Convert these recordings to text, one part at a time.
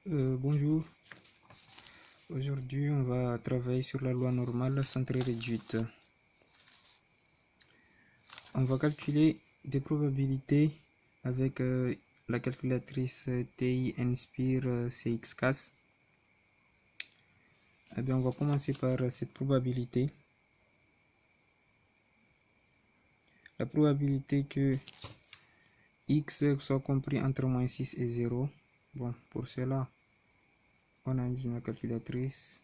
Bonjour, aujourd'hui on va travailler sur la loi normale centrée réduite. On va calculer des probabilités avec la calculatrice TI Nspire CXCAS. Eh bien, on va commencer par cette probabilité. La probabilité que x soit compris entre moins 6 et 0. Bon, pour cela, on a une calculatrice.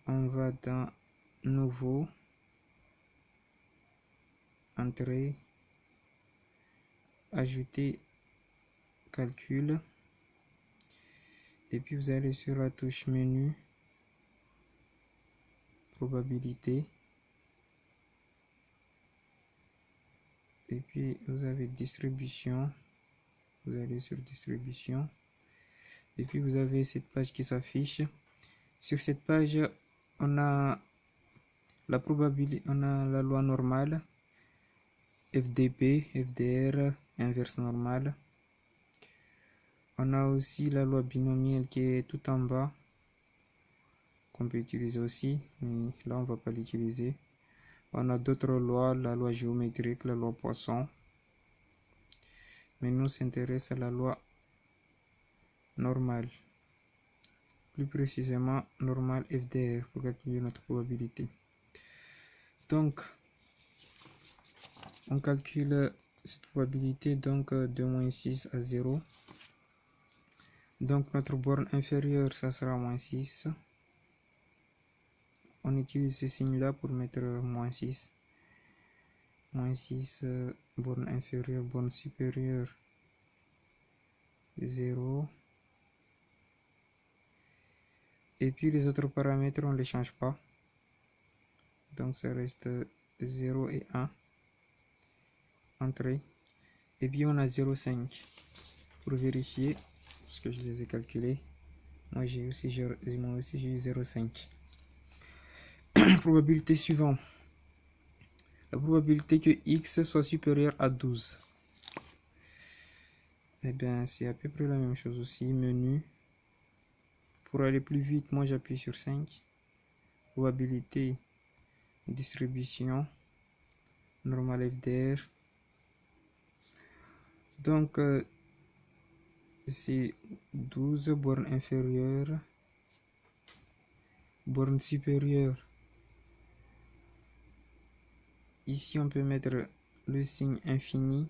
On va dans Nouveau, Entrée, Ajouter, Calcul. Et puis vous allez sur la touche Menu, Probabilité. Et puis vous avez Distribution. Vous allez sur Distribution. Et puis vous avez cette page qui s'affiche. Sur cette page, on a la probabilité, on a la loi normale, FDP, FDR, inverse normale. On a aussi la loi binomiale qui est tout en bas, qu'on peut utiliser aussi, mais là on va pas l'utiliser. On a d'autres lois, la loi géométrique, la loi Poisson. Mais nous s'intéresse à la loi normale, plus précisément normale FDR pour calculer notre probabilité. Donc, on calcule cette probabilité donc de moins 6 à 0. Donc notre borne inférieure, ça sera moins 6. On utilise ce signe là pour mettre moins 6. Moins 6, borne inférieure, borne supérieure, 0. Et puis les autres paramètres, on ne les change pas. Donc ça reste 0 et 1. Entrée. Et puis on a 0,5. Pour vérifier, parce que je les ai calculés, moi j'ai aussi eu 0,5. Probabilité suivante. La probabilité que x soit supérieur à 12. Eh bien, c'est à peu près la même chose aussi. Menu. Pour aller plus vite, moi j'appuie sur 5. Probabilité, distribution, normal FDR. Donc, c'est 12 bornes inférieures, borne supérieure. Ici, on peut mettre le signe infini.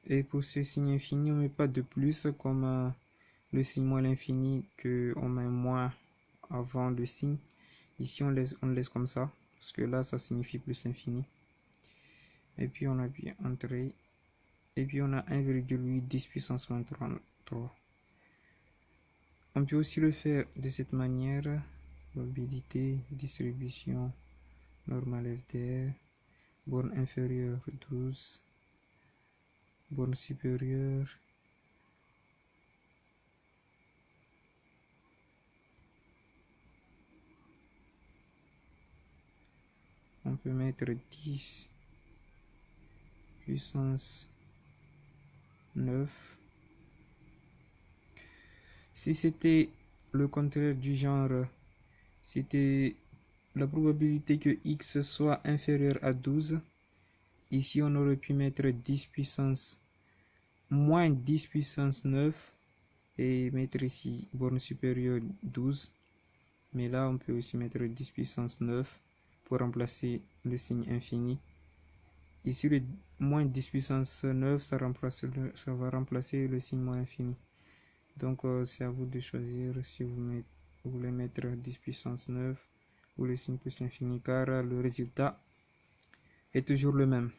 Et pour ce signe infini, on ne met pas de plus comme le signe moins l'infini qu'on met moins avant le signe. Ici, on laisse comme ça, parce que là, ça signifie plus l'infini. Et puis, on appuie Entrée. Et puis, on a 1,8 10 puissance moins 33. On peut aussi le faire de cette manière. Probabilité, distribution, normale FDR, borne inférieure 12, borne supérieure, on peut mettre 10 puissance 9. Si c'était le contraire du genre, c'était la probabilité que x soit inférieur à 12. Ici, on aurait pu mettre 10 puissance moins 10 puissance 9 et mettre ici borne supérieure 12. Mais là, on peut aussi mettre 10 puissance 9 pour remplacer le signe infini. Ici, le moins 10 puissance 9, ça va remplacer le signe moins infini. Donc, c'est à vous de choisir si vous voulez mettre 10 puissance 9 ou le signe plus l'infini, car le résultat est toujours le même.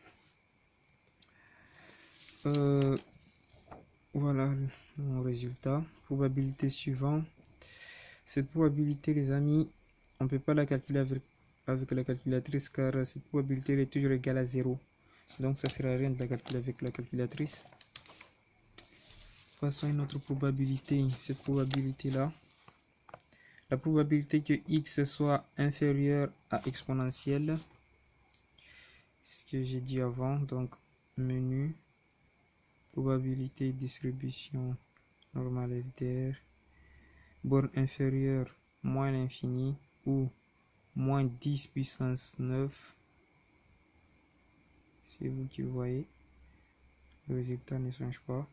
Voilà mon résultat. Probabilité suivante. Cette probabilité, les amis, on ne peut pas la calculer avec la calculatrice, car cette probabilité est toujours égale à 0. Donc ça ne sert à rien de la calculer avec la calculatrice. Passons à une autre probabilité. Cette probabilité là, la probabilité que x soit inférieur à exponentielle, ce que j'ai dit avant. Donc menu, probabilité distribution normale FDR, borne inférieure moins l'infini ou moins 10 puissance 9. C'est vous qui voyez, le résultat ne change pas.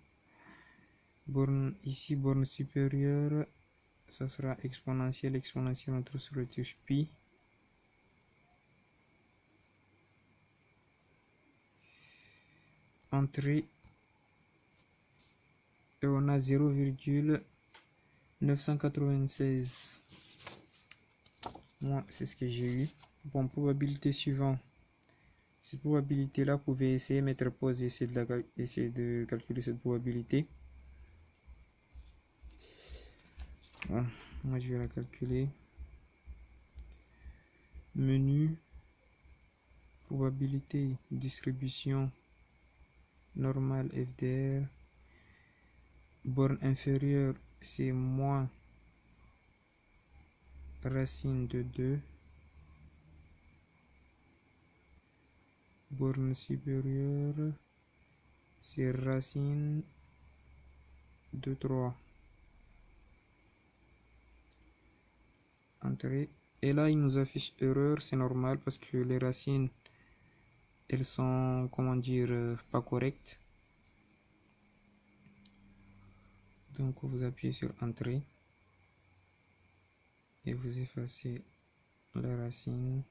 Borne ici, borne supérieure, ça sera exponentielle, exponentielle entre sur le touche pi. Entrée, et on a 0,996. Moi, c'est ce que j'ai eu. Bon, probabilité suivante. Cette probabilité là, vous pouvez essayer de mettre pause et essayer de calculer cette probabilité. Bon, moi je vais la calculer. Menu, probabilité, distribution normale FDR. Borne inférieure, c'est moins racine de 2. Borne supérieure, c'est racine de 3. Entrée. Et là, il nous affiche erreur, c'est normal parce que les racines, elles sont, comment dire, pas correctes. Donc, vous appuyez sur Entrée et vous effacez la racine.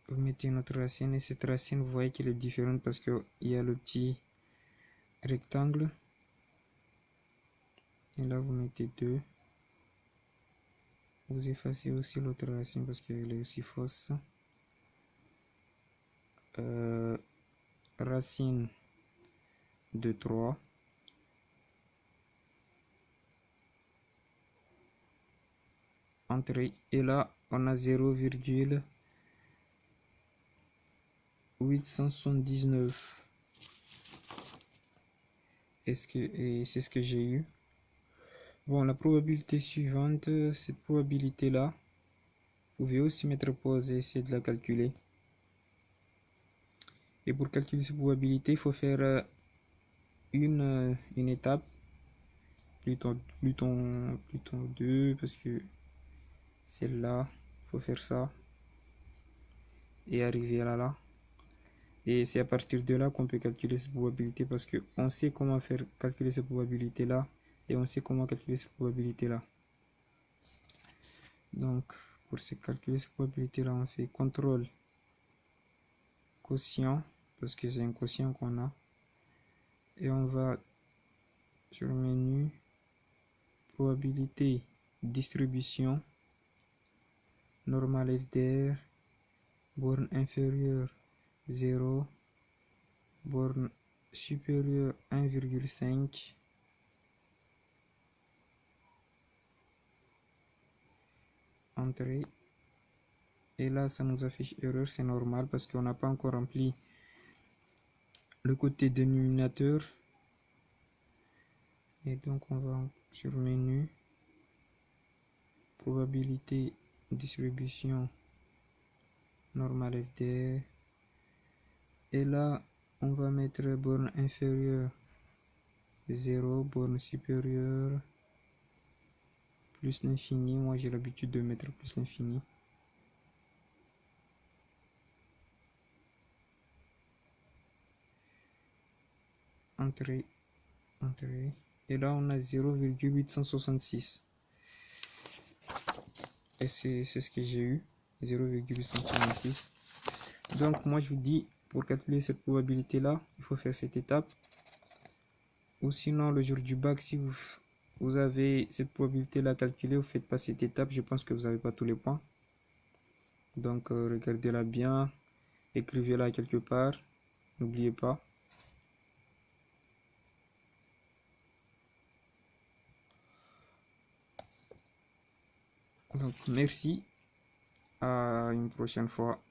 Vous mettez une autre racine et cette racine, vous voyez qu'elle est différente parce qu'il y a le petit rectangle. Et là, vous mettez 2. Vous effacez aussi l'autre racine parce qu'elle est aussi fausse. Racine de 3. Entrée. Et là, on a 0,879. Et c'est ce que j'ai eu. Bon, la probabilité suivante, cette probabilité là, vous pouvez aussi mettre pause et essayer de la calculer. Et pour calculer cette probabilité, il faut faire une étape, plutôt deux, parce que celle-là, il faut faire ça et arriver à là. Et c'est à partir de là qu'on peut calculer cette probabilité parce qu'on sait comment faire calculer cette probabilité là et on sait comment calculer cette probabilité là. Donc pour calculer cette probabilité là, on fait contrôle quotient parce que c'est un quotient qu'on a et on va sur le menu probabilité distribution normale FDR, borne inférieure 0, borne supérieure 1,5. Entrée. Et là, ça nous affiche erreur, c'est normal parce qu'on n'a pas encore rempli le côté dénominateur. Et donc, on va sur menu, probabilité distribution normale FDR. Et là, on va mettre borne inférieure 0, borne supérieure plus l'infini. Moi, j'ai l'habitude de mettre plus l'infini. Entrée, entrée. Et là, on a 0,866. Et c'est ce que j'ai eu, 0,866. Donc, moi, je vous dis, pour calculer cette probabilité-là, il faut faire cette étape. Ou sinon, le jour du bac, si vous avez cette probabilité-là calculée, vous ne faites pas cette étape. Je pense que vous n'avez pas tous les points. Donc, regardez-la bien. Écrivez-la quelque part. N'oubliez pas. Donc, merci. À une prochaine fois.